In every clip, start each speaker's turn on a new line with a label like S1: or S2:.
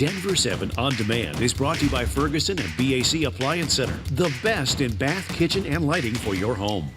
S1: Denver 7 On Demand is brought to you by Ferguson and BAC Appliance Center, the best in bath, kitchen, and lighting for your home.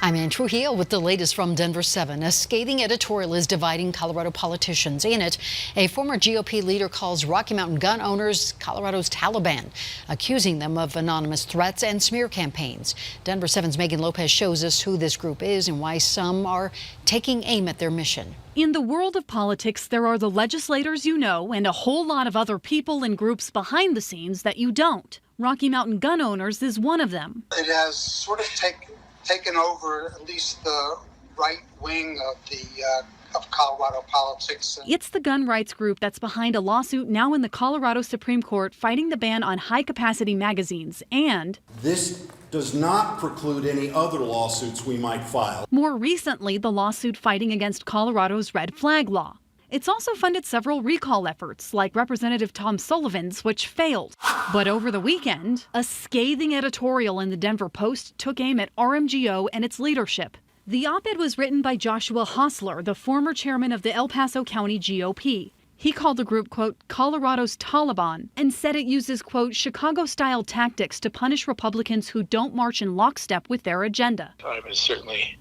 S2: I'm Ann Trujillo with the latest from Denver 7. A scathing editorial is dividing Colorado politicians. In it, a former GOP leader calls Rocky Mountain gun owners Colorado's Taliban, accusing them of anonymous threats and smear campaigns. Denver 7's Megan Lopez shows us who this group is and why some are taking aim at their mission.
S3: In the world of politics, there are the legislators you know and a whole lot of other people and groups behind the scenes that you don't. Rocky Mountain gun owners is one of them.
S4: It has sort of taken over at least the right wing of Colorado politics.
S3: It's the gun rights group that's behind a lawsuit now in the Colorado Supreme Court fighting the ban on high-capacity magazines, and
S5: this does not preclude any other lawsuits we might file.
S3: More recently, the lawsuit fighting against Colorado's red flag law. It's also funded several recall efforts, like Representative Tom Sullivan's, which failed. But over the weekend, a scathing editorial in the Denver Post took aim at RMGO and its leadership. The op-ed was written by Joshua Hostler, the former chairman of the El Paso County GOP. He called the group, quote, Colorado's Taliban, and said it uses, quote, Chicago-style tactics to punish Republicans who don't march in lockstep with their agenda.
S6: I was certainly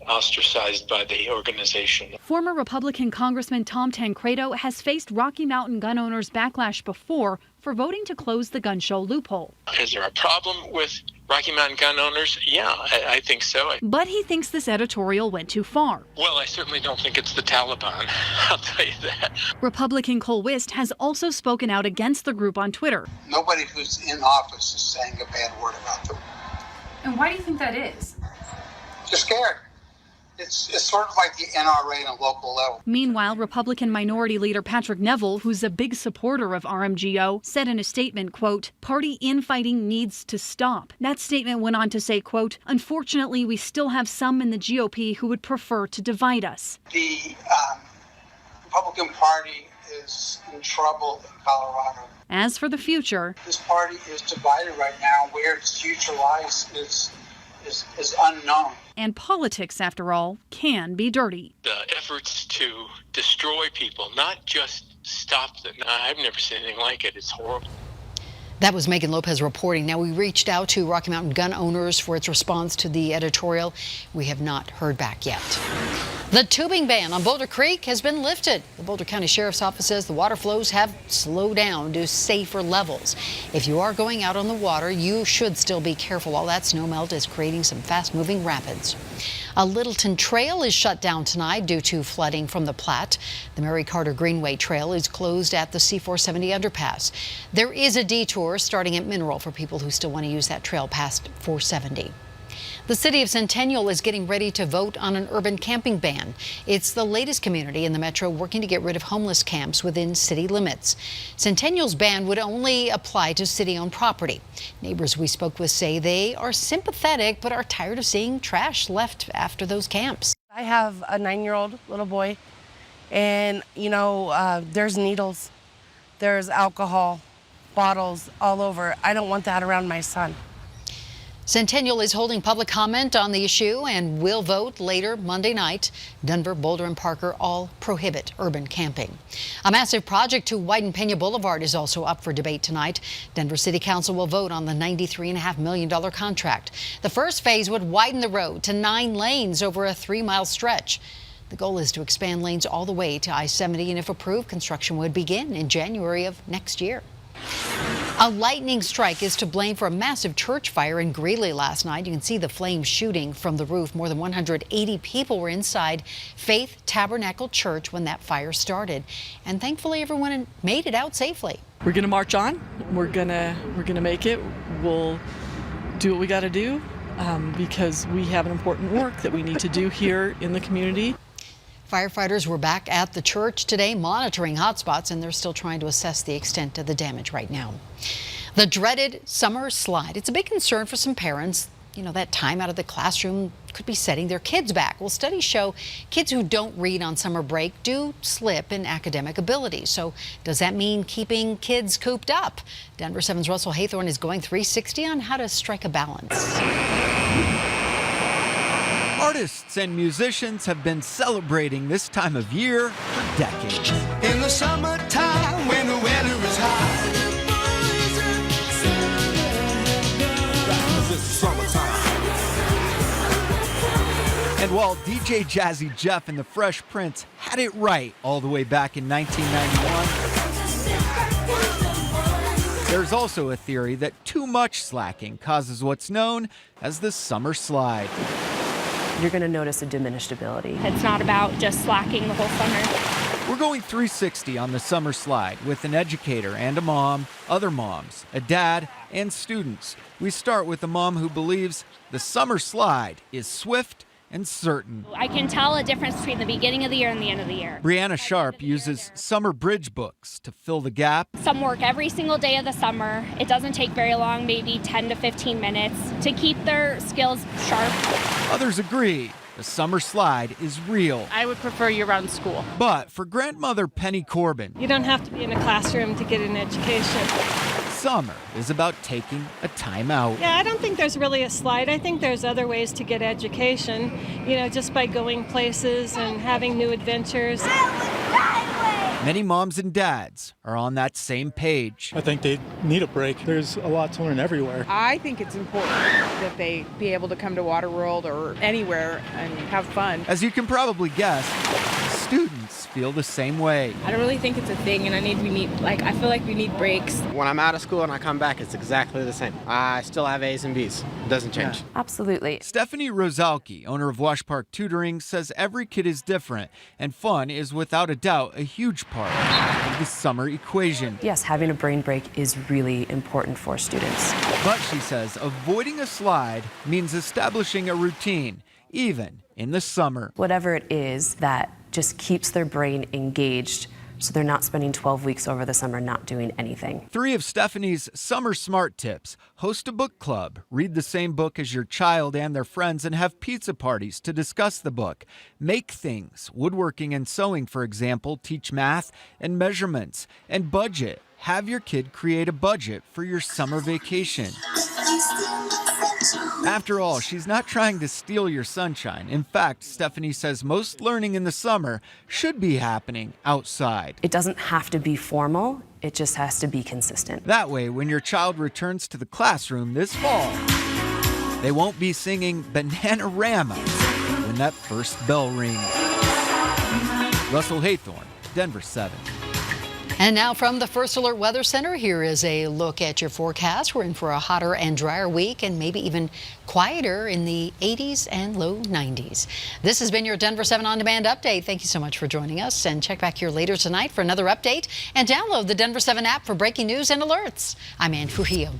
S6: ostracized by the organization.
S3: Former Republican Congressman Tom Tancredo has faced Rocky Mountain gun owners' backlash before for voting to close the gun show loophole.
S6: Is there a problem with Rocky Mountain gun owners? Yeah, I think so.
S3: But he thinks this editorial went too far.
S6: Well, I certainly don't think it's the Taliban, I'll tell you that.
S3: Republican Cole Wist has also spoken out against the group on Twitter.
S4: Nobody who's in office is saying a bad word about them.
S3: And why do you think that is?
S4: They're scared. It's sort of like the NRA on a local level.
S3: Meanwhile, Republican Minority Leader Patrick Neville, who's a big supporter of RMGO, said in a statement, quote, party infighting needs to stop. That statement went on to say, quote, unfortunately, we still have some in the GOP who would prefer to divide us.
S4: The Republican Party is in trouble in Colorado.
S3: As for the future,
S4: this party is divided right now. Where its future lies is unknown.
S3: And politics, after all, can be dirty.
S6: The efforts to destroy people, not just stop them. I've never seen anything like it. It's horrible.
S2: That was Megan Lopez reporting. Now, we reached out to Rocky Mountain gun owners for its response to the editorial. We have not heard back yet. The tubing ban on Boulder Creek has been lifted. The Boulder County Sheriff's Office says the water flows have slowed down to safer levels. If you are going out on the water, you should still be careful. All that snow melt is creating some fast-moving rapids. A Littleton Trail is shut down tonight due to flooding from the Platte. The Mary Carter Greenway Trail is closed at the C470 underpass. There is a detour starting at Mineral for people who still want to use that trail past 470. The city of Centennial is getting ready to vote on an urban camping ban. It's the latest community in the metro working to get rid of homeless camps within city limits. Centennial's ban would only apply to city-owned property. Neighbors we spoke with say they are sympathetic but are tired of seeing trash left after those camps.
S7: I have a 9-year-old little boy, and there's needles, there's alcohol, bottles all over. I don't want that around my son.
S2: Centennial is holding public comment on the issue and will vote later Monday night. Denver, Boulder, and Parker all prohibit urban camping. A massive project to widen Pena Boulevard is also up for debate tonight. Denver City Council will vote on the $93.5 million contract. The first phase would widen the road to 9 lanes over a 3-mile stretch. The goal is to expand lanes all the way to I-70, and if approved, construction would begin in January of next year. A lightning strike is to blame for a massive church fire in Greeley last night. You can see the flames shooting from the roof. More than 180 people were inside Faith Tabernacle Church when that fire started. And thankfully, everyone made it out safely.
S8: We're going to march on. We're gonna make it. We'll do what we got to do because we have an important work that we need to do here in the community.
S2: Firefighters were back at the church today monitoring hotspots, and they're still trying to assess the extent of the damage right now. The dreaded summer slide. It's a big concern for some parents. That time out of the classroom could be setting their kids back. Well, studies show kids who don't read on summer break do slip in academic ability. So does that mean keeping kids cooped up? Denver 7's Russell Haythorne is going 360 on how to strike a balance.
S9: Artists Artists and musicians have been celebrating this time of year for decades.
S10: In the summertime when the weather is high.
S9: And while DJ Jazzy Jeff and the Fresh Prince had it right all the way back in 1991, there's also a theory that too much slacking causes what's known as the summer slide.
S11: You're going to notice a diminished ability.
S12: It's not about just slacking the whole summer.
S9: We're going 360 on the summer slide with an educator and a mom, other moms, a dad, and students. We start with a mom who believes the summer slide is swift and certain.
S12: I can tell a difference between the beginning of the year and the end of the year.
S9: Brianna Sharp uses summer bridge books to fill the gap.
S12: Some work every single day of the summer. It doesn't take very long, maybe 10 to 15 minutes, to keep their skills sharp.
S9: Others agree the summer slide is real.
S13: I would prefer year-round school.
S9: But for grandmother Penny Corbin,
S13: you don't have to be in a classroom to get an education.
S9: Summer is about taking a time out.
S13: Yeah, I don't think there's really a slide. I think there's other ways to get education, just by going places and having new adventures.
S9: Many moms and dads are on that same page.
S14: I think they need a break. There's a lot to learn everywhere.
S15: I think it's important that they be able to come to Waterworld or anywhere and have fun.
S9: As you can probably guess, students feel the same way.
S16: I don't really think it's a thing, and I feel like we need breaks.
S17: When I'm out of school and I come back, it's exactly the same. I still have A's and B's. It doesn't change.
S11: Yeah. Absolutely.
S9: Stephanie Rosalki, owner of Wash Park Tutoring, says every kid is different, and fun is without a doubt a huge part of the summer equation.
S11: Yes, having a brain break is really important for students.
S9: But she says avoiding a slide means establishing a routine, even in the summer.
S11: Whatever it is that just keeps their brain engaged so they're not spending 12 weeks over the summer not doing anything.
S9: 3 of Stephanie's summer smart tips: host a book club, read the same book as your child and their friends, and have pizza parties to discuss the book. Make things, woodworking and sewing, for example, teach math and measurements. And budget. Have your kid create a budget for your summer vacation. After all, she's not trying to steal your sunshine. In fact, Stephanie says most learning in the summer should be happening outside.
S11: It doesn't have to be formal, it just has to be consistent.
S9: That way, when your child returns to the classroom this fall, they won't be singing Bananarama when that first bell rings. Russell Haythorne, Denver 7.
S2: And now from the First Alert Weather Center, here is a look at your forecast. We're in for a hotter and drier week and maybe even quieter in the 80s and low 90s. This has been your Denver 7 On Demand update. Thank you so much for joining us, and check back here later tonight for another update and download the Denver 7 app for breaking news and alerts. I'm Ann Fujio.